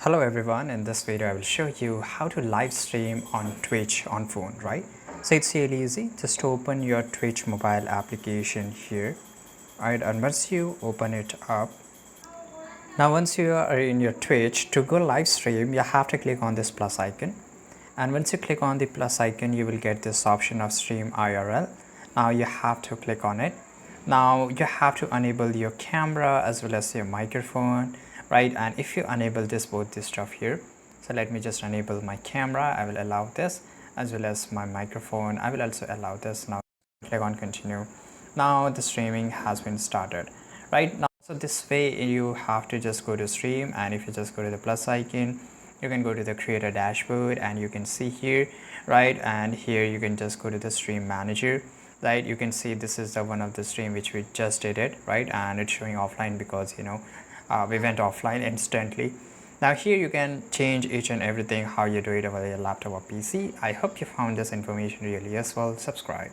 Hello everyone, in this video I will show you how to live stream on Twitch on phone, right? So it's really easy. Just open your Twitch mobile application here, right? And once you open it up, now once you are in your Twitch, to go live stream you have to click on this plus icon, and once you click on the plus icon you will get this option of stream IRL. Now you have to click on it. Now you have to enable your camera as well as your microphone, right? And if you enable both this stuff here, so let me just enable my camera. I will allow this, as well as my microphone. I will also allow this. Now click on continue. Now the streaming has been started, right? Now so this way you have to just go to stream, and if you just go to the plus icon, you can go to the creator dashboard and you can see here, right? And here you can just go to the stream manager, right? You can see this is the one of the stream which we just did it, right? And it's showing offline because we went offline instantly. Now here you can change each and everything how you do it over your laptop or PC. I hope you found this information really useful. Subscribe.